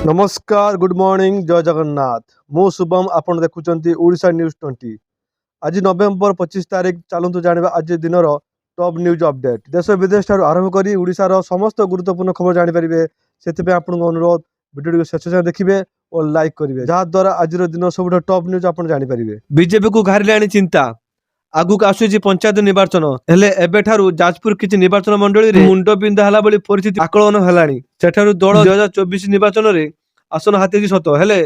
नमस्कार good morning जय जगन्नाथ मु शुभम आपण देखुचंती ओडिशा न्यूज 20। आज नवेम्बर 25 तारीख चलतु जाना आज दिन टॉप न्यूज अपडेट देश विदेश ठार आरंभ कर ओडिशार समस्त गुरुत्वपूर्ण खबर जानीपारे से आपको अनुरोध भिडियो शेष जाए देखिए और लाइक करेंगे जहाद्वारा आज दिन सब टॉप न्यूज आप जानीपारे। बीजेपी को घारिलाणी चिंता आगुक आसुची पंचायत निर्वाचन हेले एबेठारु जाजपुर किछि निर्वाचन मंडली रे मुंड बिंधा हला बली परिस्थिति आकलन हेलाणी सेठारु दल 2024 निर्वाचन रे आसन हाथी सत हेले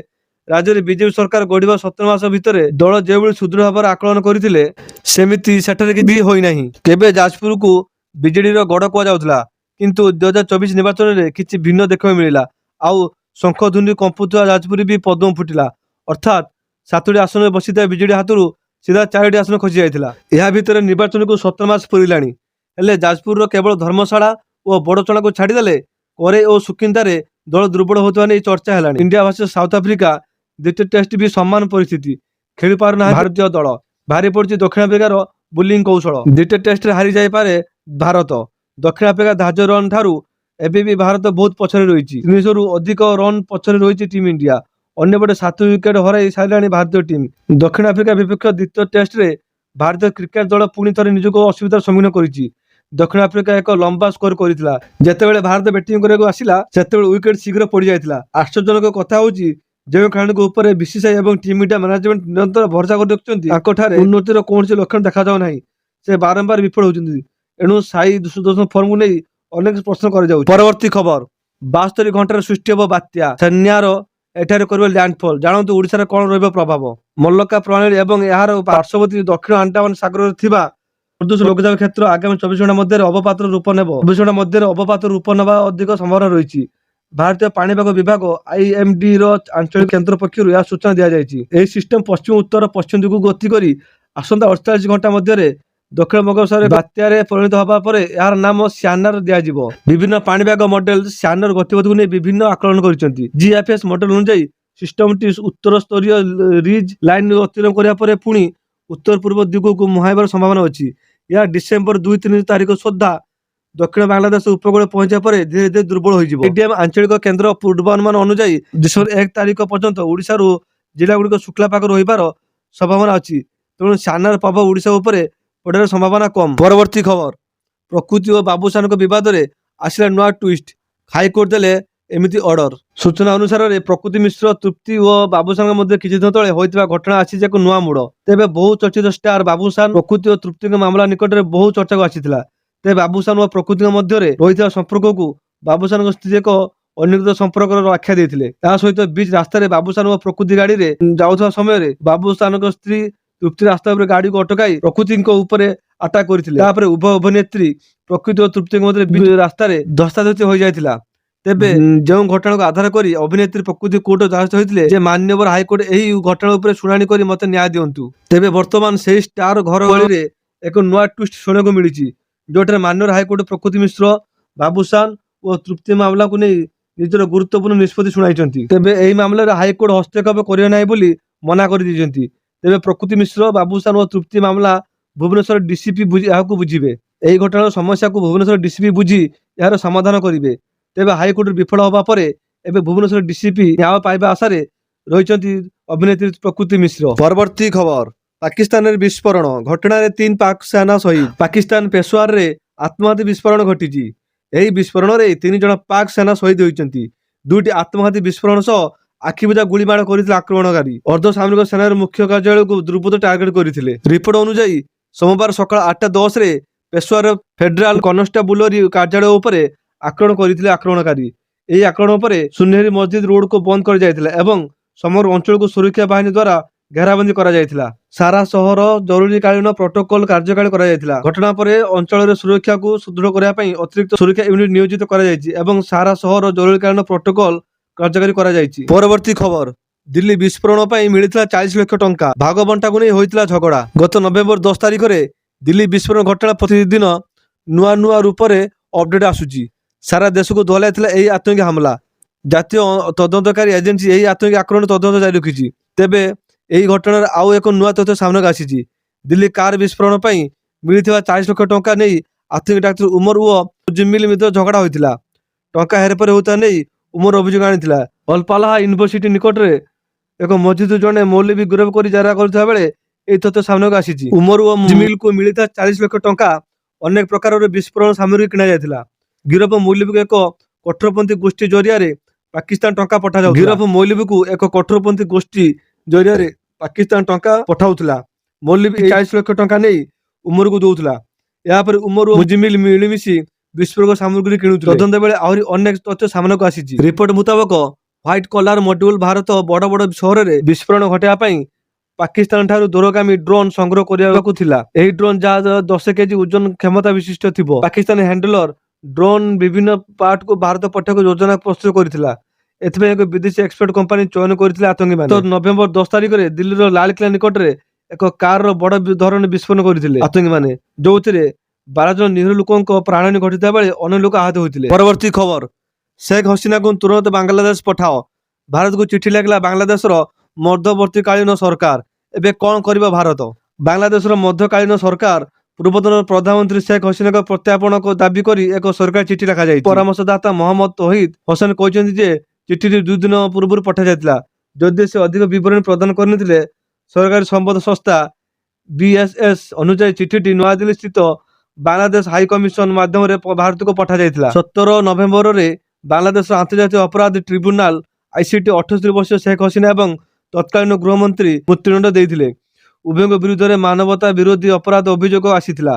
राज्य रे बीजेपी सरकार गढ़िबा 17 मास भितरे दल जेबुली सुदृढ़ भाव आकलन करथिले सेमिति सेठारे कि होई नाही केबे जाजपुर को बीजेडी रो गड़ को जाउथला किंतु 2024 निर्वाचन रे किछि भिन्न देखै मिलिला आउ शंख धुनी कंपुतुआ जाजपुर भी पद्म फुटिला अर्थात 7टी आसन रे बसिता बीजेडी हातुरु सीधा 4टी आसन खसी जाइथिला एहा भितर निर्वाचन को 17 मास पुरिलाणी हेले जाजपुर रो केवल धर्मशाला और बड़चणा को छाड़ी देले करे और सुकिंदारे दल दुर्बल होतवा नै चर्चा हेलाणी। इंडिया वर्सेस साउथ अफ्रीका द्वितीय टेस्ट भी समान परिस्थिति खेली पार ना भारतीय दल भारी पड़छि दक्षिण अफ्रीकार बोलिंग कौशल द्वितीय टेस्ट रे हारि जाय पारे भारत दक्षिण अफ्रीका धार्य रन ठारू एबे भी भारत बहुत पछरे रहिछि 300 रु अधिक रन पछरे रहिछि टीम इंडिया अन्यपटे 7 विकेट हराई सारिलाणी भारतीय टीम। दक्षिण अफ्रीका विपक्ष द्वितीय टेस्ट रे भारतीय क्रिकेट दल पुणी थे निजक असुविधार सम्मुखीन करिछि। दक्षिण अफ्रीका एक लंबा स्कोर करितला जेतेबेले भारत बैटिंग करबाक आसिला सेतेबेले विकेट शीघ्र पड़ी जाइतला। आश्चर्यजनक कथा होछि जे खेलाड़ी ऊपर बीसीसीआई एवं टीम इंडिया मैनेजमेंट निरंतर भरोसा कर रखिछन्ति आकोठारे उन्नतिर कोनसे लक्षण देखा जाउ नाही से बारंबार विफल होउछन्ति एणु साई सुदर्शन फॉर्म को नहीं अनेक प्रश्न कर जाउ। परवर्ती खबर 72 घंटार सृष्टि हो बात्या सन्यार एठारे करबे लैंडफॉल जानतु ओडिसा रे कोन रहबे प्रभाव मल्लका प्रणाली एवं यार पार्श्ववर्ती दक्षिण अंडमान सागर थिबा प्रदूष लोकजाव क्षेत्र आगामी 24 घंटा मध्य अवपातर रूप नेबो 24 घंटा मध्य अवपातर रूप नेबा अधिक संभावना रहिछि। भारतीय पाणीपाग विभाग आईएमडी रो आंचलिक केंद्र पक्षरु या सूचना दिया जायछि एही सिस्टम पश्चिम उत्तर पश्चिम दिगु गति करी आसंता 48 घंटा मध्य दक्षिण बंगोपसागर बात्या रे परिणत होबा परे यार नाम स्यानर दिया जिवो। विभिन्न पाणीपाग मॉडल स्यानर गतिविधि को नै विभिन्न आकलन करिसंती। जीएफएस मॉडल अनुसार सिस्टम टी उत्तर स्तरीय रिज लाइन अतिक्रमण करिया परे पुणी उत्तर पूर्व दिगु को मुहाइबार संभावना अछि। या डिसेंबर 2-3 तारिख सुद्धा दक्षिण बांग्लादेश उपकूल पहुंचा परे धीरे धीरे दुर्बल होई जिवो। एडीएम आंचलिक केंद्र पूर्वानुमान अनुसार डिसेंबर 1 तारिख पर्यंत ओडिसा रो जिला गुडी को शुक्ला पाग रहिबार संभावना अछि तेणु स्यानर प्रभाव ओडिसा उपरे पड़े संभावना कम। परवर्ती खबर प्रकृति और बाबूसान को विवाद रे आसिला नुआ ट्विस्ट हाईकोर्ट देले एमिति ऑर्डर सूचना अनुसार रे प्रकृति मिश्र तृप्ति और बाबूसान मध्य किछि दिन तळे होइतबा घटना आछि जे को नुआ मुड़ तेबे बहु चर्चित स्टार बाबूसान प्रकृति और तृप्ति के मामला निकट रे बहु चर्चा को आसीथिला ते बाबूसान और प्रकृति के मध्य रे रहितबा संपर्क को बाबूसान को स्थिति को अनिश्चित संपर्क रो आख्या देथिले ता सहित बीच रास्ता रे बाबूसान और प्रकृति गाड़ी रे जाउथबा समय रे बाबूसान को स्त्री तृप्ति रास्ता पर गाड़ी को अटकाई प्रकृति ऊपर अटैक करथिले तापरे उभय अभिनेत्री प्रकृति और तृप्ति मध्य रास्ता रे धस्ताधस्ती हो जायतिला तेबे जो घटना को आधार करी अभिनेत्री प्रकृति कोर्ट द्वारस्थ होइतिले जे माननीय हाईकोर्ट एही घटना ऊपर शुनानी करी मते न्याय दियंतु। तेबे वर्तमान सेही स्टार घर गली रे एक नुआ ट्विस्ट सुने को मिलिछि जोठरे माननीय हाईकोर्ट प्रकृति मिश्र बाबूसान और तृप्ति मामला को नहीं निजर गुरुत्वपूर्ण निष्पत्ति सुनाइछन्ति। तेबे एही मामला रे हाईकोर्ट हस्तक्षेप करियो नाही बोली मना करि दिजन्ति। तेबे प्रकृति मिश्र बाबूसान और तृप्ति मामला भुवनेश्वर डीसीपी बुझीबे एही घटनार समस्या को भुवनेश्वर डीसीपी बुझी यार समाधान करिवे। तेबे हाईकोर्ट विफल होबा परे एबे भुवनेश्वर डीसीपी न्याय पाइबा आशा रे रहिचंती अभिनेत्री प्रकृति मिश्र। परवर्ती खबर पाकिस्तान रे विस्फोरण घटना रे 3 पाक सेना शहीद पाकिस्तान पेशवार रे आत्मघाती विस्फोरण घटिछि एही विस्फोरण रे 3 जण पाक सेना शहीद होइचंती 2टी आत्मघाती विस्फोरण सह आखिबुझा गुलीमाड़ करथिले आक्रमणकारी अर्धसामरिक सेनार मुख्य कार्यालय को दुर्बृत्त टार्गेट करथिले। रिपोर्ट अनुसार सोमवार सकाळ 8:10 रे पेशवार फेडरल कन्स्टेबुलरी कार्यालय उपरे आक्रमण करथिले आक्रमणकारी एही आक्रमण उपरे सुनेरी मस्जिद रोड को बंद कर जायथिला एवं समग्र अंचल को सुरक्षा बाहिनी द्वारा घेराबंदी करा जायथिला। सारा शहर जरूरीकालीन प्रोटोकॉल कार्यकारी करा जायथिला। घटना परे अंचल रे सुरक्षा को सुदृढ़ करिया पई अतिरिक्त सुरक्षा यूनिट नियोजित करा जायछि एवं सारा शहर जरूरीकालीन प्रोटोकॉल कार्यकारी करा जायछि। परवर्ती खबर दिल्ली विस्फोरण पर मिलता 40 लाख टंका भागबंटा को नहीं होइतिला झगड़ा गत नवेम्बर 10 तारिख में दिल्ली विस्फोरण घटना प्रतिदिन नुआ नुआ रूप से अपडेट आसुची सारा देश को दोहलाइथिला एही आतंकी हमला जातीय तदंतकारी एजेंसी एही आतंकी आक्रमण तदंत जारी रखिछि। तेबे एही घटनार आउ एक नुआ तथ्य सामने आसीछि दिल्ली कार विस्फोरण पर मिलता 40 लाख टंका नहीं आतंकी डाक्टर उमर ओ जिम्मिल मध्य झगड़ा होइतिला टंका हेरफेर होता नहीं ଉମର ଅଭିଯୋଗ ଆଣିଥିଲା। ଅଲପାଲାହା ୟୁନିଭର୍ସିଟି ନିକଟରେ ଏକ ମସଜିଦରୁ ଜଣେ ମୌଲବୀ ଗିରଫ କରି ଜେରା କରୁଥିବା ବେଳେ ଏହି ତଥ୍ୟ ସାମ୍ନାକୁ ଆସିଛି। ଉମର ଓ ମୁଜିମିଲକୁ ମିଳିଥିବା 40 ଲକ୍ଷ ଟଙ୍କା ଅନେକ ପ୍ରକାରର ବିସ୍ଫୋରଣ ସାମଗ୍ରୀ କିଣା ଯାଇଥିଲା। ଗିରଫ ମୌଲବୀକୁ ଏକ କଠୋରପନ୍ଥୀ ଗୋଷ୍ଠୀ ଜରିଆରେ ପାକିସ୍ତାନ ଟଙ୍କା ପଠାଯାଉଥିଲା। ଗିରଫ ମୌଲବୀକୁ ଏକ କଠୋରପନ୍ଥୀ ଗୋଷ୍ଠୀ ଜରିଆରେ ପାକିସ୍ତାନ ଟଙ୍କା ପଠାଉଥିଲା। ମୌଲବୀ 40 ଲକ୍ଷ ଟଙ୍କା ନେଇ ଉମରକୁ ଦଉଥିଲା। ଏହାପରେ ଉମର ଓ ମୁଜିମିଲ ମିଳିମିଶି ବିସ୍ଫୋରକ ସାମଗ୍ରୀ କିଣୁଥିଲେ। ତଦନ୍ତ ବେଳେ ଆହୁରି ଅନେକ ତଥ୍ୟ ସାମ୍ନାକୁ ଆସିଛି। ରିପୋର୍ଟ ମୁତାବକ ହ୍ୱାଇଟ୍ କଲାର ମଡ୍ୟୁଲ ଭାରତ ବଡ଼ ବଡ଼ ସହରରେ ବିସ୍ଫୋରଣ ଘଟାଇବା ପାଇଁ ପାକିସ୍ତାନ ଠାରୁ ଦୂରଗାମୀ ଡ୍ରୋନ୍ ସଂଗ୍ରହ କରିବାକୁ ଥିଲା। ଏହି ଡ୍ରୋନ୍ ଯାହା 10 କେଜି ଓଜନ କ୍ଷମତା ବିଶିଷ୍ଟ ଥିବ। ପାକିସ୍ତାନ ହ୍ୟାଣ୍ଡଲର ଡ୍ରୋନ୍ ବିଭିନ୍ନ ପାର୍ଟକୁ ଭାରତ ପଠାଇବାକୁ ଯୋଜନା ପ୍ରସ୍ତୁତ କରିଥିଲା। ଏଥିପାଇଁ ଏକ ବିଦେଶୀ ଏକ୍ସପର୍ଟ କମ୍ପାନୀ ଚୟନ କରିଥିଲେ ଆତଙ୍କୀମାନେ। ନଭେମ୍ବର 10 ତାରିଖରେ ଦିଲ୍ଲୀର ଲାଲକିଲ୍ଲା ନିକଟରେ ଏକ କାରର ବଡ଼ ଧରଣର ବିସ୍ଫୋରଣ କରିଥିଲେ ଆତଙ୍କୀମାନେ, ଯୋଉଥିରେ 12 ଜଣ ନିରୀହ ଲୋକଙ୍କ ପ୍ରାଣହାନି ଘଟିଥିବା ବେଳେ ଅନେକ ଲୋକ ଆହତ ହୋଇଥିଲେ। ପରବର୍ତ୍ତୀ ଖବର, शेख हसीनाକୁ ତୁରନ୍ତ ବାଂଲାଦେଶ ପଠାଅ। ଭାରତକୁ ଚିଠି ଲେଖିଲା ବାଂଲାଦେଶର ମଧ୍ୟବର୍ତ୍ତୀକାଳୀନ ସରକାର। ଏବେ କ'ଣ କରିବ ଭାରତ? ବାଂଲାଦେଶର ମଧ୍ୟକାଳୀନ ସରକାର ପୂର୍ବତନ ପ୍ରଧାନମନ୍ତ୍ରୀ शेख हसीନାଙ୍କ ପ୍ରତ୍ୟାର୍ପଣ ଦାବି କରି ଏକ ସରକାରୀ ଚିଠି ଲେଖାଯାଇଛି। ପରାମର୍ଶଦାତା ମହମ୍ମଦ ତୌହିଦ ହସନ କହିଛନ୍ତି ଯେ ଚିଠିଟି 2 ଦିନ ପୂର୍ବରୁ ପଠାଯାଇଥିଲା। ଯଦି ସେ ଅଧିକ ବିବରଣୀ ପ୍ରଦାନ କରିନଥିଲେ। ସରକାରୀ ସମ୍ବାଦ ସଂସ୍ଥା BSS ଅନୁଯାୟୀ ଚିଠିଟି ନୂଆଦିଲ୍ଲୀ ସ୍ଥିତ ବାଂଲାଦେଶ ହାଇ କମିଶନ ମାଧ୍ୟମରେ ଭାରତକୁ ପଠାଯାଇଥିଲା। 17 ନଭେମ୍ବରରେ ବାଂଲାଦେଶର ଆନ୍ତର୍ଜାତିକ ଅପରାଧ ଟ୍ରିବ୍ୟୁନାଲ ICT 78 ବର୍ଷୀୟ शेख हसीना ଏବଂ ତତ୍କାଳୀନ ଗୃହମନ୍ତ୍ରୀ ମୃତ୍ୟୁଦଣ୍ଡ ଦେଇଥିଲେ। ଉଭୟଙ୍କ ବିରୁଦ୍ଧରେ ମାନବତା ବିରୋଧୀ ଅପରାଧ ଅଭିଯୋଗ ଆସିଥିଲା।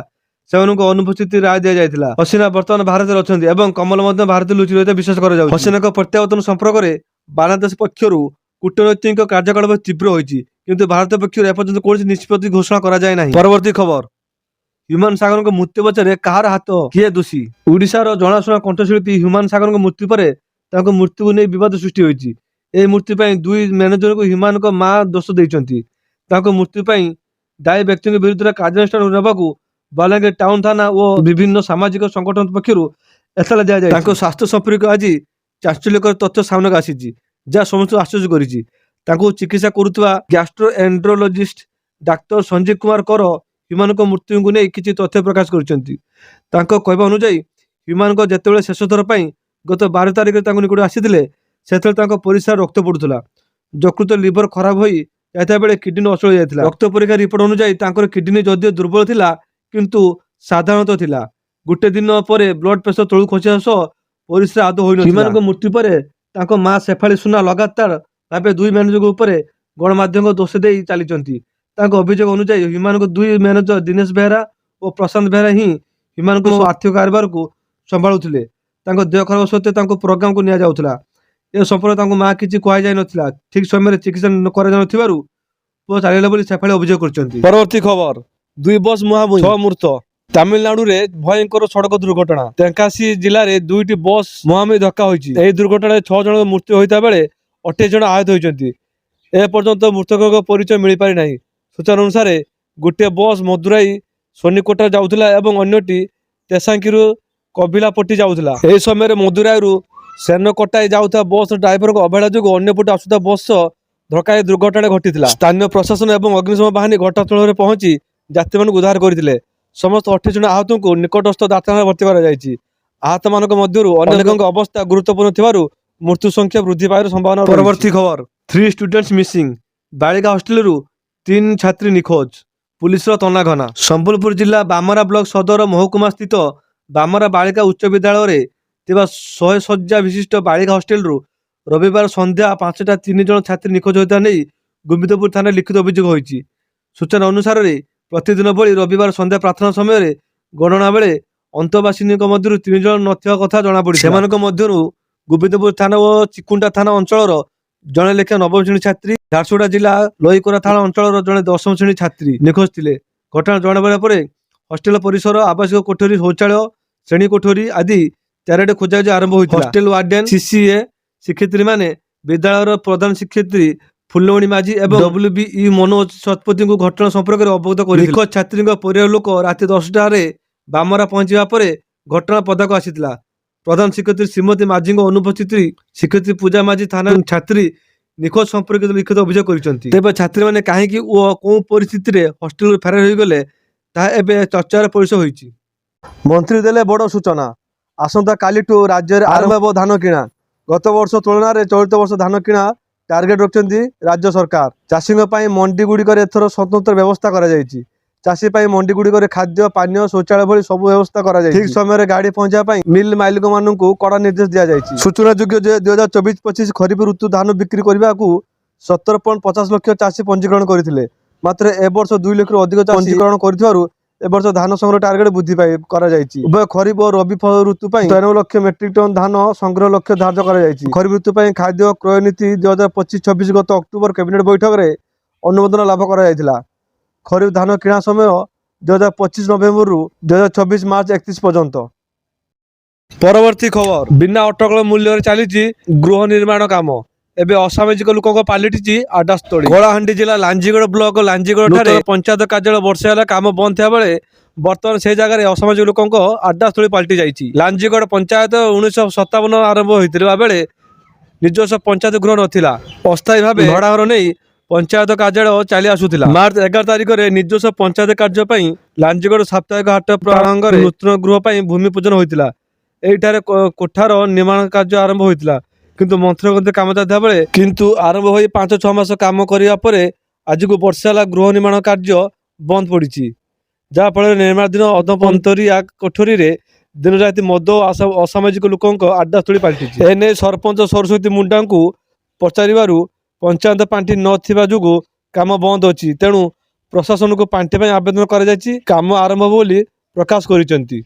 ସେମାନଙ୍କୁ ଅନୁପସ୍ଥିତି ରାୟ ଦିଆଯାଇଥିଲା। ହସିନା ବର୍ତ୍ତମାନ ଭାରତରେ ଅଛନ୍ତି ଏବଂ କମଲ ମଧ୍ୟ ଭାରତରେ ଲୁଚି ରହିଥିବା ବିଶ୍ୱାସ କରାଯାଉଛି। ହସିନାଙ୍କ ପ୍ରତ୍ୟାବର୍ତ୍ତନ ସମ୍ପର୍କରେ ବାଂଲାଦେଶ ପକ୍ଷରୁ କୂଟନୈତିକ କାର୍ଯ୍ୟକଳାପ ତୀବ୍ର ହୋଇଛି, କିନ୍ତୁ ଭାରତ ପକ୍ଷରୁ ଏପର୍ଯ୍ୟନ୍ତ କୌଣସି ନିଷ୍ପତ୍ତି ଘୋଷଣା କରାଯାଇ ନାହିଁ। ପରବର୍ତ୍ତୀ ଖବର, ହ୍ୟୁମାନ ସାଗରଙ୍କ ମୃତ୍ୟୁ ପଛରେ କାହାର ହାତ, କିଏ ଦୋଷୀ? ଓଡ଼ିଶାର ଜଣାଶୁଣା କଣ୍ଠଶିଳ୍ପୀ ହ୍ୟୁମାନ ସାଗରଙ୍କ ମୃତ୍ୟୁ ପରେ ତାଙ୍କ ମୃତ୍ୟୁକୁ ନେଇ ବିବାଦ ସୃଷ୍ଟି ହୋଇଛି। ଏହି ମୃତ୍ୟୁ ପାଇଁ 2 ମ୍ୟାନେଜରଙ୍କୁ ହ୍ୟୁମାନଙ୍କ ମା ଦୋଷ ଦେଇଛନ୍ତି। ତାଙ୍କ ମୃତ୍ୟୁ ପାଇଁ ଦାୟୀ ବ୍ୟକ୍ତିଙ୍କ ବିରୁଦ୍ଧରେ କାର୍ଯ୍ୟାନୁଷ୍ଠାନ ନେବାକୁ ବଲାଙ୍ଗୀର ଟାଉନ ଥାନା ଓ ବିଭିନ୍ନ ସାମାଜିକ ସଂଗଠନ ପକ୍ଷରୁ ଏତଲା ଦିଆଯାଇଛି। ତାଙ୍କ ସ୍ୱାସ୍ଥ୍ୟ ସମ୍ପର୍କୀୟ ଆଜି ଚାଞ୍ଚଲ୍ୟକର ତଥ୍ୟ ସାମ୍ନାକୁ ଆସିଛି, ଯାହା ସମସ୍ତଙ୍କୁ ଆଶ୍ଚର୍ଯ୍ୟ କରିଛି। ତାଙ୍କୁ ଚିକିତ୍ସା କରୁଥିବା ଗ୍ୟାଷ୍ଟ୍ରୋଏଣ୍ଡ୍ରୋଲୋଜିଷ୍ଟ ଡାକ୍ତର ସଞ୍ଜୀବ କୁମାର କର ହ୍ୟୁମାନଙ୍କ ମୃତ୍ୟୁକୁ ନେଇ କିଛି ତଥ୍ୟ ପ୍ରକାଶ କରିଛନ୍ତି। ତାଙ୍କ କହିବା ଅନୁଯାୟୀ ହ୍ୟୁମାନଙ୍କ ଯେତେବେଳେ ଶେଷ ଥର ପାଇଁ ଗତ 12 ତାରିଖରେ ତାଙ୍କ ନିକଟକୁ ଆସିଥିଲେ, ସେତେବେଳେ ତାଙ୍କ ପରିସ୍ରା ରକ୍ତ ପଡୁଥିଲା। ଯକୃତ ଲିଭର ଖରାପ ହୋଇ ଯାଇଥିବା ବେଳେ କିଡନୀ ଅଚଳ ଯାଇଥିଲା। ରକ୍ତ ପରୀକ୍ଷା ରିପୋର୍ଟ ଅନୁଯାୟୀ ତାଙ୍କର କିଡନୀ ଯଦିଓ ଦୁର୍ବଳ ଥିଲା କିନ୍ତୁ ସାଧାରଣତଃ ଥିଲା। ଗୋଟେ ଦିନ ପରେ ବ୍ଲଡ ପ୍ରେସର ତଳକୁ ଖସିବା ସହ ପରିସ୍ରା ଆଦୌ ହୋଇନଥିଲା। ହ୍ୟୁମାନଙ୍କ ମୃତ୍ୟୁ ପରେ ତାଙ୍କ ମା ଶେଫାଳି ସୁନା ଲଗାତାର ଭାବେ 2 ମ୍ୟାନେଜରଙ୍କ ଉପରେ ଗଣମାଧ୍ୟମଙ୍କ ଦୋଷ ଦେଇ ଚାଲିଛନ୍ତି। ତାଙ୍କ ଅଭିଯୋଗ ଅନୁଯାୟୀ ହ୍ୟୁମାନଙ୍କ 2 ମ୍ୟାନେଜର ଦିନେଶ ବେହେରା ଓ ପ୍ରଶାନ୍ତ ବେହେରା ହିଁ ହ୍ୟୁମାନଙ୍କ ଆର୍ଥିକ କାରବାରକୁ ସମ୍ଭାଳୁଥିଲେ। ତାଙ୍କ ଦେହ ଖରାପ ସତ୍ତ୍ୱେ ତାଙ୍କୁ ପ୍ରୋଗ୍ରାମକୁ ନିଆଯାଉଥିଲା। ଏ ସମ୍ପର୍କରେ ତାଙ୍କ ମା କିଛି କୁହାଯାଇନଥିଲା। ଠିକ୍ ସମୟରେ ଚିକିତ୍ସା କରାଯାଉନଥିବାରୁ ପୁଅ ଚାଲିଗଲା ବୋଲି ଶେଫାଳି ଅଭିଯୋଗ କରିଛନ୍ତି। ପରବର୍ତ୍ତୀ ଖବର, 2 ବସ୍ ମୁହାଁମୁହିଁ, 6 ମୃତ। ତାମିଲନାଡୁରେ ଭୟଙ୍କର ସଡ଼କ ଦୁର୍ଘଟଣା। ତେଙ୍କାସି ଜିଲ୍ଲାରେ 2ଟି ବସ୍ ମୁହାଁମୁହିଁ ଧକ୍କା ହୋଇଛି। ଏହି ଦୁର୍ଘଟଣାରେ 6 ଜଣଙ୍କ ମୃତ୍ୟୁ ହୋଇଥିବା ବେଳେ 28 ଜଣ ଆହତ ହୋଇଛନ୍ତି। ଏପର୍ଯ୍ୟନ୍ତ ମୃତକଙ୍କ ପରିଚୟ ମିଳିପାରି ନାହିଁ। ସୂଚନା ଅନୁସାରେ ଗୋଟିଏ ବସ୍ ମଦୁରାଇ ସୋନିକୋଟା ଯାଉଥିଲା ଏବଂ ଅନ୍ୟଟି ତେସାଙ୍କିରୁ କବିଲାପଟି ଯାଉଥିଲା। ଏହି ସମୟରେ ମଦୁରାଇରୁ ସେନକୋଟାଇ ଯାଉଥିବା ବସ୍ ଡ୍ରାଇଭରଙ୍କ ଅବହେଳା ଯୋଗୁଁ ଅନ୍ୟପଟେ ଆସୁଥିବା ବସ୍ ସହ ଧକ୍କା ହୋଇ ଦୁର୍ଘଟଣା ଘଟିଥିଲା। ସ୍ଥାନୀୟ ପ୍ରଶାସନ ଏବଂ ଅଗ୍ନିଶମ ବାହିନୀ ଘଟଣାସ୍ଥଳରେ ପହଞ୍ଚି ଯାତ୍ରୀମାନଙ୍କୁ ଉଦ୍ଧାର କରିଥିଲେ। ସମସ୍ତ 28 ଜଣ ଆହତଙ୍କୁ ନିକଟସ୍ଥ ଡାକ୍ତରଖାନାରେ ଭର୍ତ୍ତି କରାଯାଇଛି। ଆହତମାନଙ୍କ ମଧ୍ୟରୁ ଅନେକଙ୍କ ଅବସ୍ଥା ଗୁରୁତ୍ୱପୂର୍ଣ୍ଣ ଥିବାରୁ ମୃତ୍ୟୁ ସଂଖ୍ୟା ବୃଦ୍ଧି ପାଇବାର ସମ୍ଭାବନା ରହିଛି। ପରବର୍ତ୍ତୀ ଖବର, 3 ଷ୍ଟୁଡେଣ୍ଟସ୍ ମିସିଂ। ବାଳିକା ହଷ୍ଟେଲରୁ 3 ଛାତ୍ରୀ ନିଖୋଜ, ପୁଲିସର ତନାଘନା। ସମ୍ବଲପୁର ଜିଲ୍ଲା ବାମରା ବ୍ଲକ ସଦର ମହକୁମା ସ୍ଥିତ ବାମରା ବାଳିକା ଉଚ୍ଚ ବିଦ୍ୟାଳୟରେ ଥିବା 100 ଶଯ୍ୟା ବିଶିଷ୍ଟ ବାଳିକା ହଷ୍ଟେଲରୁ ରବିବାର ସନ୍ଧ୍ୟା 5ଟା 3 ଜଣ ଛାତ୍ରୀ ନିଖୋଜ ହୋଇଥିବା ନେଇ ଗୋବିନ୍ଦପୁର ଥାନାରେ ଲିଖିତ ଅଭିଯୋଗ ହୋଇଛି। ସୂଚନା ଅନୁସାରେ ପ୍ରତିଦିନ ଭଳି ରବିବାର ସନ୍ଧ୍ୟା ପ୍ରାର୍ଥନା ସମୟରେ ଗଣନା ବେଳେ ଅନ୍ତବାସିନୀଙ୍କ ମଧ୍ୟରୁ 3 ଜଣ ନଥିବା କଥା ଜଣାପଡ଼ିଛି। ସେମାନଙ୍କ ମଧ୍ୟରୁ ଗୋବିନ୍ଦପୁର ଥାନା ଓ ଚିକୁଣ୍ଡା ଥାନା ଅଞ୍ଚଳର ଜଣେ ଲେଖା 9ମ ଶ୍ରେଣୀ ଛାତ୍ରୀ, ଝାରସୁଗୁଡ଼ା ଜିଲ୍ଲା ଲୋହିକୋରା ଥାନା ଅଞ୍ଚଳର ଜଣେ 10ମ ଶ୍ରେଣୀ ଛାତ୍ରୀ ନିଖୋଜ ଥିଲେ। ଘଟଣା ଜଣାପଡ଼ିବା ପରେ ହଷ୍ଟେଲ ପରିସର, ଆବାସିକ କୋଠରୀ, ଶୌଚାଳୟ, ଶ୍ରେଣୀ କୋଠରୀ ଆଦି ଚାରିଆଡ଼େ ଖୋଜାଖୋଜି ଆରମ୍ଭ ହୋଇଥିଲା। ହଷ୍ଟେଲ ୱାର୍ଡେନ, CCA, ଶିକ୍ଷୟିତ୍ରୀମାନେ, ବିଦ୍ୟାଳୟର ପ୍ରଧାନ ଶିକ୍ଷୟିତ୍ରୀ ଫୁଲମଣି ମାଝୀ ଏବଂ WBE ମନୋଜ ଶତପଥୀଙ୍କୁ ଘଟଣା ସମ୍ପର୍କରେ ଅବଗତ କରିଥିଲେ। ନିଖୋଜ ଛାତ୍ରୀଙ୍କ ପରିବାର ଲୋକ ରାତି 10ଟାରେ ବାମରା ପହଞ୍ଚିବା ପରେ ଘଟଣା ପଦାକୁ ଆସିଥିଲା। ପ୍ରଧାନ ଶିକ୍ଷୟିତ୍ରୀ ଶ୍ରୀମତୀ ମାଝୀଙ୍କ ଅନୁପସ୍ଥିତି ଶିକ୍ଷୟିତ୍ରୀ ପୂଜା ମାଝୀ ଥାନା ଛାତ୍ରୀ ନିଖୋଜ ସମ୍ପର୍କିତ ଲିଖିତ ଅଭିଯୋଗ କରିଛନ୍ତି। ତେବେ ଛାତ୍ରୀମାନେ କାହିଁକି ଓ କେଉଁ ପରିସ୍ଥିତିରେ ହଷ୍ଟେଲରୁ ଫେରାର ହୋଇଗଲେ ତାହା ଏବେ ଚର୍ଚ୍ଚାର ପରିସର ହୋଇଛି। ମନ୍ତ୍ରୀ ଦେଲେ ବଡ଼ ସୂଚନା, ଆସନ୍ତା କାଲିଠୁ ରାଜ୍ୟରେ ଆରମ୍ଭ ହେବ ଧାନ କିଣା। गत वर्ष तुलन में चलित वर्ष धान किणा टार्गेट रखिंट राज्य सरकार। चाषी मंडी गुड़िक एथर स्वतंत्र व्यवस्था कर चाषी मंडी गुड़िक खाद्य पानीय शौचालय भली सब व्यवस्था कर ठीक समय गाड़ी पहुंचा मिल मालिक मान कड़ा निर्देश दि जाएगी। सूचना योग्य 2024-25 खरीफ ऋतु धान बिक्री करने को 17.50 लाख चाषी पंजीकरण करते मात्र ए वर्ष 2 लाख अधिक पंजीकरण कर धान संग्रह टार्गेट वृद्धि कर उभय खरीफ और रबी ऋतु 93 लाख मेट्रिक टन धान संग्रह लक्ष्य धार्य कर खरीफ ऋतु खाद्य क्रय नीति 2025-26 गत अक्टोबर कैबिनेट बैठक में अनुमोदन लाभ कर खरीफ धान किणा समय 2025 नवेम्बर रु 2024 मार्च 31 पर्यंत। परवर्ती खबर बिना अटकल मूल्य चली गृह निर्माण काम एबे असामाजिक लोक पलटि आडास्थली। कलाहांडी जिला लांजीगड़ ब्लॉक लांजीगड़ पंचायत कार्यालय वर्षे है काम बंद थे बेले बर्तमान से जगह असामाजिक लोक आडास्थली पलटि जाइए। लांजीगड़ पंचायत 1957 आरंभ होता बेले निजस्व पंचायत गृह नथिला अस्थायी भाव भड़ाघर नहीं पंचायत कार्यालय चली आसूला। मार्च 11 तारिख में निजस्व पंचायत कार्य लांजीगड़ साप्ताहिक हाट प्रांगण नूतन गृह भूमि पूजन होता। एठारे कोठार निर्माण कार्य आरंभ होता किंतु मंत्री काम चलता बेले किंतु आरंभ हो 5-6 मास काम करने आज को वर्षा है गृह निर्माण कार्य बंद पड़ी जहाँफल निर्माण दिन अधपंतरिया कोठरी दिन राति मद असामाजिक लोक आडास्थली पलटि। एने सरपंच सरस्वती मुंडा को पचार पंचायत पांठि नथिबा जुगु काम बंद अच्छी तेणु प्रशासन को पांठि आवेदन कर काम आरंभ बोली प्रकाश करिसेंती।